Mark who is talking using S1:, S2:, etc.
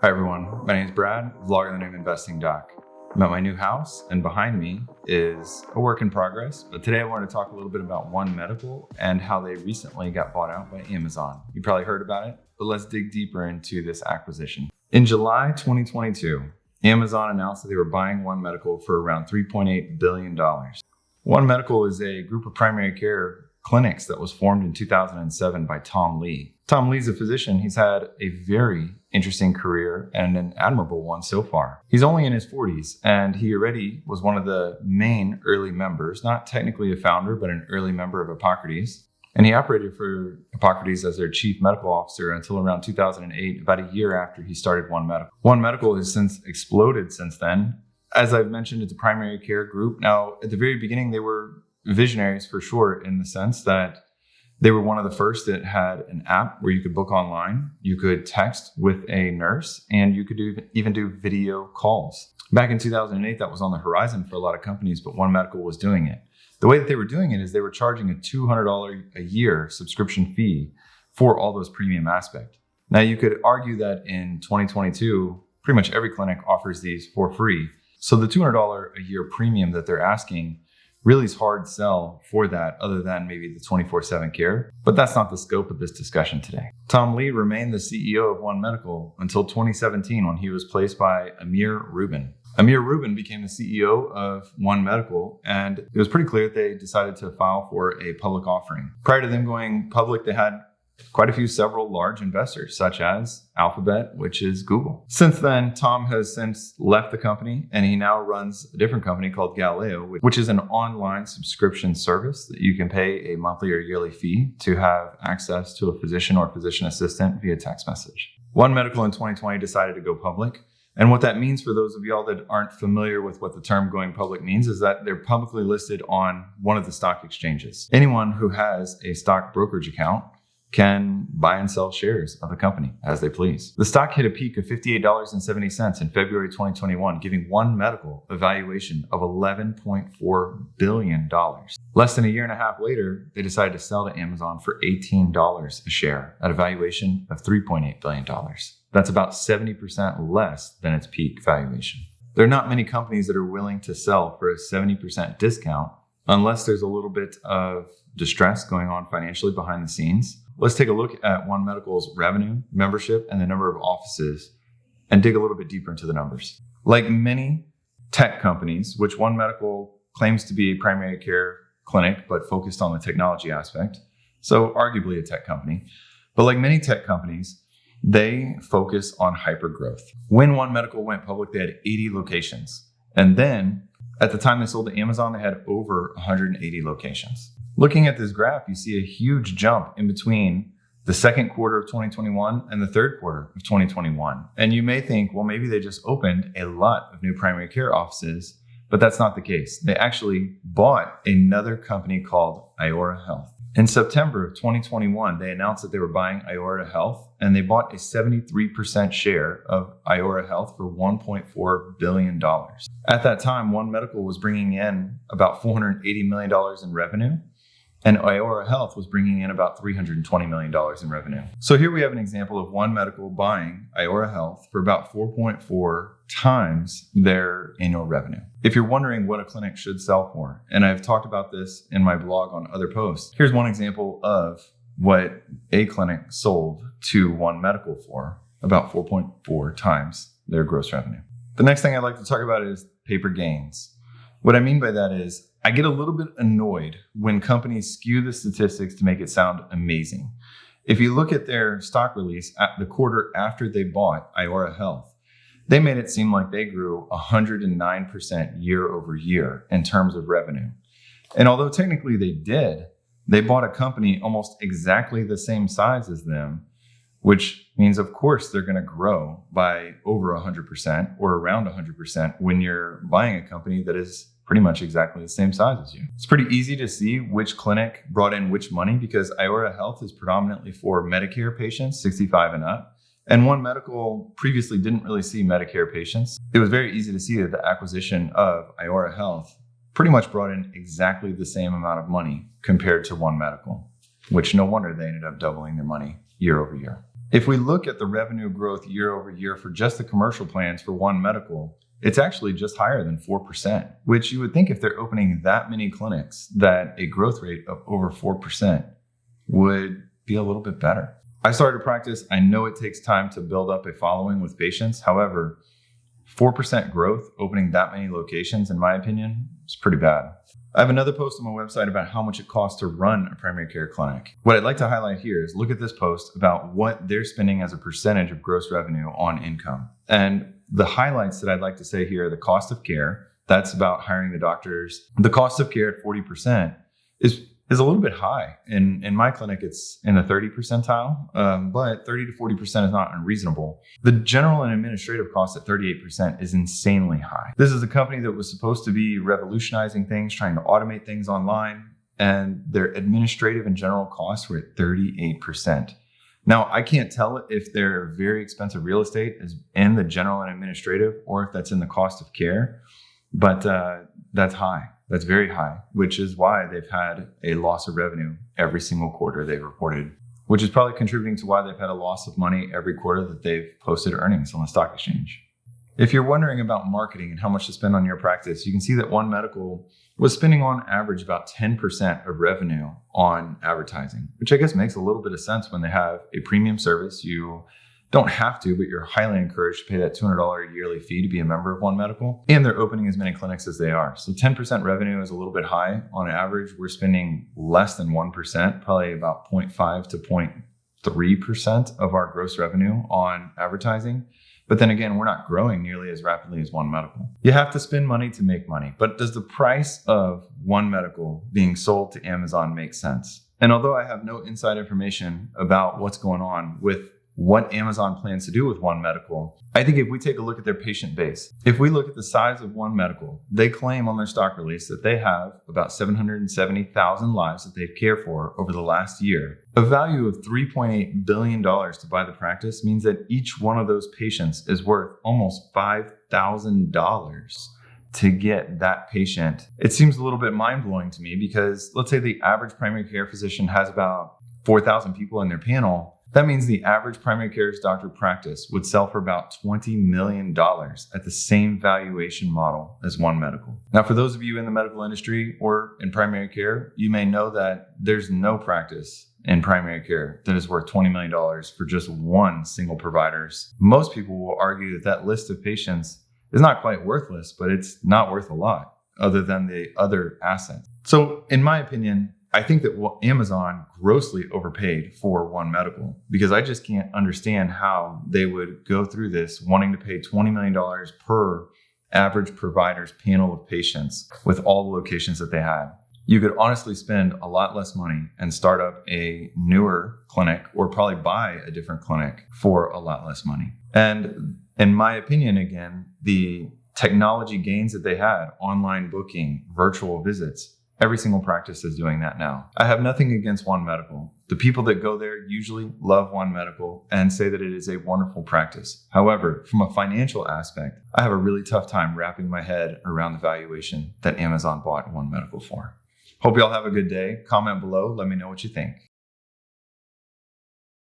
S1: Hi everyone, my name is Brad, vlogger of the name Investing Doc. I'm at my new house and behind me is a work in progress, but today I wanted to talk a little bit about One Medical and how they recently got bought out by Amazon. You probably heard about it, but let's dig deeper into this acquisition. In July 2022, Amazon announced that they were buying One Medical for around $3.8 billion. One Medical is a group of primary care clinics that was formed in 2007 by Tom Lee. Tom Lee's a physician. He's had a very interesting career and an admirable one so far. He's only in his 40s and he already was one of the main early members, not technically a founder, but an early member of Hippocrates. And he operated for Hippocrates as their chief medical officer until around 2008, about a year after he started One Medical. One Medical has since exploded since then. As I've mentioned, it's a primary care group. Now, at the very beginning, they were visionaries for sure, in the sense that they were one of the first that had an app where you could book online, you could text with a nurse, and you could even do video calls. Back in 2008, that was on the horizon for a lot of companies, but One Medical was doing it. The way that they were doing it is they were charging a $200 a year subscription fee for all those premium aspects. Now, you could argue that in 2022, pretty much every clinic offers these for free. So the $200 a year premium that they're asking really is hard sell for that, other than maybe the 24/7 care. But that's not the scope of this discussion today. Tom Lee remained the CEO of One Medical until 2017 when he was placed by Amir Rubin. Amir Rubin became the CEO of One Medical, and it was pretty clear that they decided to file for a public offering. Prior to them going public, they had quite a few several large investors, such as Alphabet, which is Google. Since then, Tom has since left the company and he now runs a different company called Galileo, which is an online subscription service that you can pay a monthly or yearly fee to have access to a physician or physician assistant via text message. One Medical in 2020 decided to go public. And what that means for those of y'all that aren't familiar with what the term going public means is that they're publicly listed on one of the stock exchanges. Anyone who has a stock brokerage account can buy and sell shares of the company as they please. The stock hit a peak of $58.70 in February 2021, giving One Medical a valuation of $11.4 billion. Less than a year and a half later, they decided to sell to Amazon for $18 a share at a valuation of $3.8 billion. That's about 70% less than its peak valuation. There are not many companies that are willing to sell for a 70% discount unless there's a little bit of distress going on financially behind the scenes. Let's take a look at One Medical's revenue, membership, and the number of offices and dig a little bit deeper into the numbers. Like many tech companies, which One Medical claims to be a primary care clinic, but focused on the technology aspect, so arguably a tech company, but like many tech companies, they focus on hyper growth. When One Medical went public, they had 80 locations. And then at the time they sold to Amazon, they had over 180 locations. Looking at this graph, you see a huge jump in between the second quarter of 2021 and the third quarter of 2021. And you may think, well, maybe they just opened a lot of new primary care offices, but that's not the case. They actually bought another company called Iora Health. In September of 2021, they announced that they were buying Iora Health, and they bought a 73% share of Iora Health for $1.4 billion. At that time, One Medical was bringing in about $480 million in revenue, and Iora Health was bringing in about $320 million in revenue. So here we have an example of One Medical buying Iora Health for about 4.4 times their annual revenue. If you're wondering what a clinic should sell for, and I've talked about this in my blog on other posts, here's one example of what a clinic sold to One Medical for, about 4.4 times their gross revenue. The next thing I'd like to talk about is paper gains. What I mean by that is I get a little bit annoyed when companies skew the statistics to make it sound amazing. If you look at their stock release at the quarter after they bought Iora Health, they made it seem like they grew 109% year over year in terms of revenue. And although technically they did, they bought a company almost exactly the same size as them, which means, of course, they're going to grow by over 100% or around 100% when you're buying a company that is pretty much exactly the same size as you. It's pretty easy to see which clinic brought in which money because Iora Health is predominantly for Medicare patients, 65 and up. And One Medical previously didn't really see Medicare patients. It was very easy to see that the acquisition of Iora Health pretty much brought in exactly the same amount of money compared to One Medical, which no wonder they ended up doubling their money year over year. If we look at the revenue growth year over year for just the commercial plans for One Medical, it's actually just higher than 4%, which you would think if they're opening that many clinics that a growth rate of over 4% would be a little bit better. I started practice. I know it takes time to build up a following with patients. However, 4% growth opening that many locations, in my opinion, is pretty bad. I have another post on my website about how much it costs to run a primary care clinic. What I'd like to highlight here is look at this post about what they're spending as a percentage of gross revenue on income. And the highlights that I'd like to say here, the cost of care, that's about hiring the doctors. The cost of care at 40% is a little bit high. In my clinic, it's in the 30 percentile, but 30 to 40% is not unreasonable. The general and administrative cost at 38% is insanely high. This is a company that was supposed to be revolutionizing things, trying to automate things online, and their administrative and general costs were at 38%. Now, I can't tell if their very expensive real estate is in the general and administrative or if that's in the cost of care, but that's high. That's very high, which is why they've had a loss of revenue every single quarter they've reported, which is probably contributing to why they've had a loss of money every quarter that they've posted earnings on the stock exchange. If you're wondering about marketing and how much to spend on your practice, you can see that One Medical was spending on average about 10% of revenue on advertising, which I guess makes a little bit of sense when they have a premium service. You don't have to, but you're highly encouraged to pay that $200 yearly fee to be a member of One Medical. And they're opening as many clinics as they are. So 10% revenue is a little bit high. On average, we're spending less than 1%, probably about 0.5 to 0.3% of our gross revenue on advertising. But then again, we're not growing nearly as rapidly as One Medical. You have to spend money to make money. But does the price of One Medical being sold to Amazon make sense? And although I have no inside information about what's going on with what Amazon plans to do with One Medical, I think if we take a look at their patient base, if we look at the size of One Medical, they claim on their stock release that they have about 770,000 lives that they've cared for over the last year. A value of $3.8 billion to buy the practice means that each one of those patients is worth almost $5,000 to get that patient. It seems a little bit mind-blowing to me because let's say the average primary care physician has about 4,000 people in their panel. That means the average primary care doctor practice would sell for about $20 million at the same valuation model as One Medical. Now, for those of you in the medical industry or in primary care, you may know that there's no practice in primary care that is worth $20 million for just one single provider. Most people will argue that that list of patients is not quite worthless, but it's not worth a lot other than the other assets. So in my opinion, I think that Amazon grossly overpaid for One Medical because I just can't understand how they would go through this wanting to pay $20 million per average provider's panel of patients with all the locations that they had. You could honestly spend a lot less money and start up a newer clinic or probably buy a different clinic for a lot less money. And in my opinion, again, the technology gains that they had, online booking, virtual visits, every single practice is doing that now. I have nothing against One Medical. The people that go there usually love One Medical and say that it is a wonderful practice. However, from a financial aspect, I have a really tough time wrapping my head around the valuation that Amazon bought One Medical for. Hope you all have a good day. Comment below. Let me know what you think.